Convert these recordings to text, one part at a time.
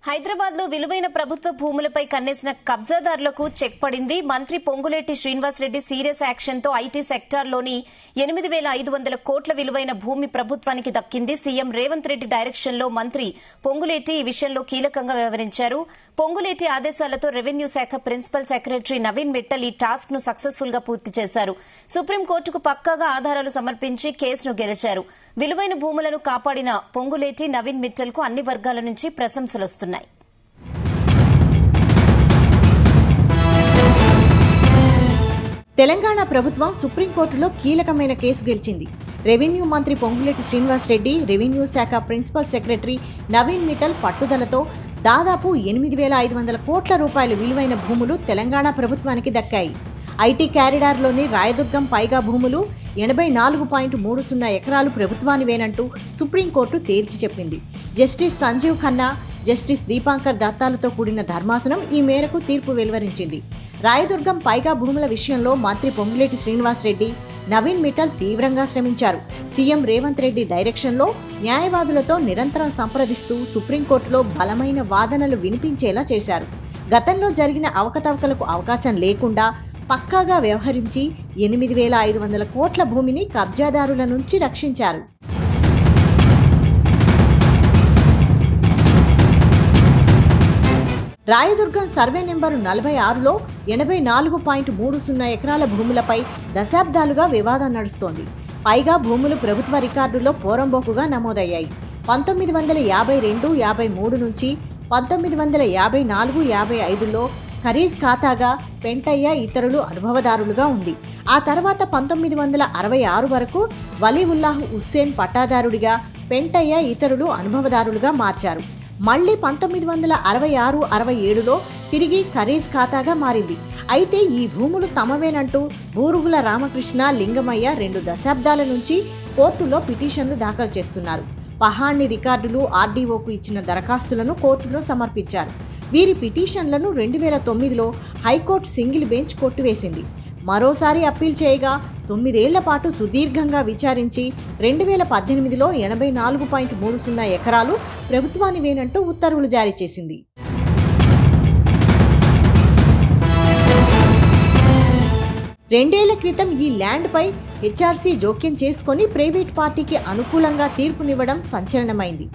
హైదరాబాద్ లో విలువైన ప్రభుత్వ భూములపై కన్నేసిన కబ్జాదారులకు చెక్ పడింది. మంత్రి పొంగులేటి శ్రీనివాసరెడ్డి సీరియస్ యాక్షన్ తో ఐటీ సెక్టార్ లోని 8,500 కోట్ల విలువైన భూమి ప్రభుత్వానికి దక్కింది. సీఎం రేవంత్ రెడ్డి డైరెక్షన్ లో మంత్రి పొంగులేటి ఈ విషయంలో కీలకంగా వ్యవహరించారు. పొంగులేటి ఆదేశాలతో రెవెన్యూ శాఖ ప్రిన్సిపల్ సెక్రటరీ నవీన్ మిట్టల్ ఈ టాస్క్ ను సక్సెస్ఫుల్ గా పూర్తి చేశారు. సుప్రీంకోర్టుకు పక్కాగా ఆధారాలు సమర్పించి కేసును గెలిచారు. విలువైన భూములను కాపాడిన పొంగులేటి నవీన్ మిట్టల్ కు అన్ని వర్గాల నుంచి ప్రశంసలొస్తున్నాయి. తెలంగాణ ప్రభుత్వం సుప్రీంకోర్టులో కీలకమైన కేసు గెలిచింది. రెవెన్యూ మంత్రి పొంగులేటి శ్రీనివాసరెడ్డి, రెవెన్యూ శాఖ ప్రిన్సిపల్ సెక్రటరీ నవీన్ మిట్టల్ పట్టుదలతో దాదాపు 8,500 కోట్ల రూపాయల విలువైన భూములు తెలంగాణ ప్రభుత్వానికి దక్కాయి. ఐటీ క్యారిడార్లోని రాయదుర్గం పైగా భూములు 84.30 ఎకరాలు ప్రభుత్వానివేనంటూ సుప్రీంకోర్టు తేల్చి చెప్పింది. జస్టిస్ సంజీవ్ ఖన్నా, జస్టిస్ దీపాంకర్ దత్తాలతో కూడిన ధర్మాసనం ఈ మేరకు తీర్పు వెలువరించింది. రాయదుర్గం పైగా భూముల విషయంలో మంత్రి పొంగులేటి శ్రీనివాసరెడ్డి, నవీన్ మిట్టల్ తీవ్రంగా శ్రమించారు. సీఎం రేవంత్ రెడ్డి డైరెక్షన్లో న్యాయవాదులతో నిరంతరం సంప్రదిస్తూ సుప్రీంకోర్టులో బలమైన వాదనలు వినిపించేలా చేశారు. గతంలో జరిగిన అవకతవకలకు అవకాశం లేకుండా పక్కాగా వ్యవహరించి 8,500 కోట్ల భూమిని కబ్జాదారుల నుంచి రక్షించారు. రాయదుర్గం సర్వే నెంబరు 46లో 84.30 ఎకరాల భూములపై దశాబ్దాలుగా వివాదం నడుస్తోంది. పైగా భూములు ప్రభుత్వ రికార్డుల్లో పోరంబోకుగా నమోదయ్యాయి. 1952, 53 నుంచి 1954, 55లో ఖరీజ్ ఖాతాగా పెంటయ్య ఇతరులు అనుభవదారులుగా ఉంది. ఆ తర్వాత 1966 వరకు వలీవుల్లాహ్ హుస్సేన్ పట్టాదారుడిగా, పెంటయ్య ఇతరులు అనుభవదారులుగా మార్చారు. మళ్లీ 1966, 67లో తిరిగి ఖరీజ్ ఖాతాగా మారింది. అయితే ఈ భూములు తమవేనంటూ బూరుగుల రామకృష్ణ, లింగమయ్య 2 దశాబ్దాల నుంచి కోర్టులో పిటిషన్లు దాఖలు చేస్తున్నారు. పహాణి రికార్డులు, ఆర్డీఓకు ఇచ్చిన దరఖాస్తులను కోర్టులో సమర్పించారు. వీరి పిటిషన్లను 2009లో హైకోర్టు సింగిల్ బెంచ్ కొట్టివేసింది. మరోసారి అప్పీల్ చేయగా 9 ఏళ్ల పాటు సుదీర్ఘంగా విచారించి 2018లో 84.30 ఎకరాలు ప్రభుత్వానివేనంటూ ఉత్తర్వులు జారీ చేసింది. రెండేళ్ల క్రితం ఈ ల్యాండ్పై హెచ్ఆర్సీ జోక్యం చేసుకుని ప్రైవేట్ పార్టీకి అనుకూలంగా తీర్పునివ్వడం సంచలనమైంది.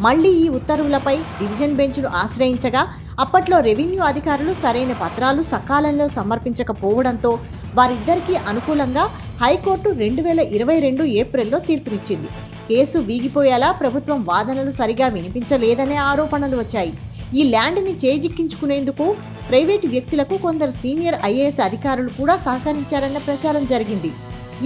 మళ్లీ ఈ ఉత్తర్వులపై డివిజన్ బెంచ్ను ఆశ్రయించగా అప్పట్లో రెవెన్యూ అధికారులు సరైన పత్రాలు సకాలంలో సమర్పించకపోవడంతో వారిద్దరికీ అనుకూలంగా హైకోర్టు 2022 ఏప్రిల్లో తీర్పునిచ్చింది. కేసు వీగిపోయేలా ప్రభుత్వం వాదనలు సరిగా వినిపించలేదనే ఆరోపణలు వచ్చాయి. ఈ ల్యాండ్ని చేజిక్కించుకునేందుకు ప్రైవేటు వ్యక్తులకు కొందరు సీనియర్ ఐఏఎస్ అధికారులు కూడా సహకరించారన్న ప్రచారం జరిగింది.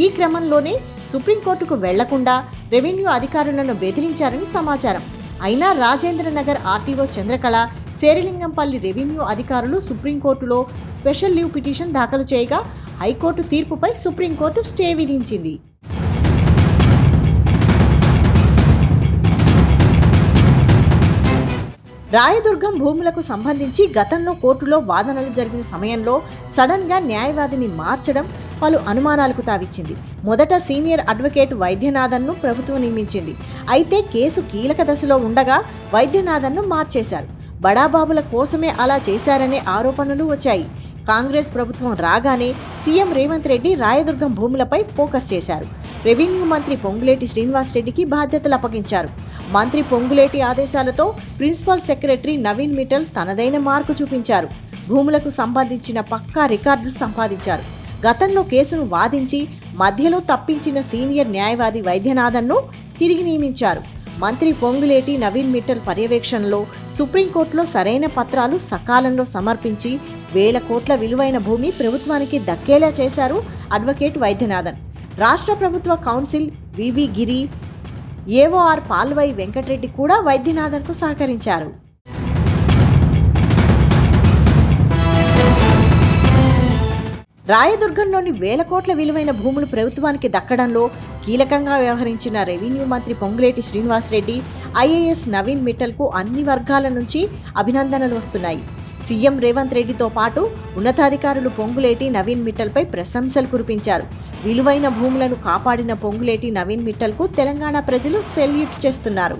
ఈ క్రమంలోనే సుప్రీంకోర్టుకు వెళ్లకుండా రెవెన్యూ అధికారులను బెదిరించారని సమాచారం. అయినా రాజేంద్రనగర్ ఆర్టీఓ చంద్రకళ, శేరిలింగంపల్లి రెవెన్యూ అధికారులు సుప్రీంకోర్టులో స్పెషల్ లీవ్ పిటిషన్ దాఖలు చేయగా హైకోర్టు తీర్పుపై సుప్రీంకోర్టు స్టే విధించింది. రాయదుర్గం భూములకు సంబంధించి గతంలో కోర్టులో వాదనలు జరిగిన సమయంలో సడన్ గా న్యాయవాదిని మార్చడం పలు అనుమానాలకు తావిచ్చింది. మొదట సీనియర్ అడ్వకేట్ వైద్యనాథన్ను ప్రభుత్వం నియమించింది. అయితే కేసు కీలక దశలో ఉండగా వైద్యనాథన్ను మార్చేశారు. బడాబాబుల కోసమే అలా చేశారనే ఆరోపణలు వచ్చాయి. కాంగ్రెస్ ప్రభుత్వం రాగానే సీఎం రేవంత్ రెడ్డి రాయదుర్గం భూములపై ఫోకస్ చేశారు. రెవెన్యూ మంత్రి పొంగులేటి శ్రీనివాసరెడ్డికి బాధ్యతలు అప్పగించారు. మంత్రి పొంగులేటి ఆదేశాలతో ప్రిన్సిపల్ సెక్రటరీ నవీన్ మిట్టల్ తనదైన మార్కు చూపించారు. భూములకు సంబంధించిన పక్కా రికార్డులు సంపాదించారు. గతంలో కేసును వాదించి మధ్యలో తప్పించిన సీనియర్ న్యాయవాది వైద్యనాథన్ను తిరిగి నియమించారు. మంత్రి పొంగులేటి నవీన్ మిట్టల్ పర్యవేక్షణలో సుప్రీంకోర్టులో సరైన పత్రాలు సకాలంలో సమర్పించి 1,000 కోట్ల విలువైన భూమి ప్రభుత్వానికి దక్కేలా చేశారు అడ్వకేట్ వైద్యనాథన్. రాష్ట్ర ప్రభుత్వ కౌన్సిల్ వివి గిరి, ఏఓఆర్ పాల్వై వెంకటరెడ్డి కూడా వైద్యనాథన్కు సహకరించారు. రాయదుర్గంలోని 1,000 కోట్ల విలువైన భూములు ప్రభుత్వానికి దక్కడంలో కీలకంగా వ్యవహరించిన రెవెన్యూ మంత్రి పొంగులేటి శ్రీనివాసరెడ్డి, ఐఏఎస్ నవీన్ మిట్టల్కు అన్ని వర్గాల నుంచి అభినందనలు వస్తున్నాయి. సీఎం రేవంత్ రెడ్డితో పాటు ఉన్నతాధికారులు పొంగులేటి నవీన్ మిట్టల్పై ప్రశంసలు కురిపించారు. విలువైన భూములను కాపాడిన పొంగులేటి నవీన్ మిట్టల్కు తెలంగాణ ప్రజలు సెల్యూట్ చేస్తున్నారు.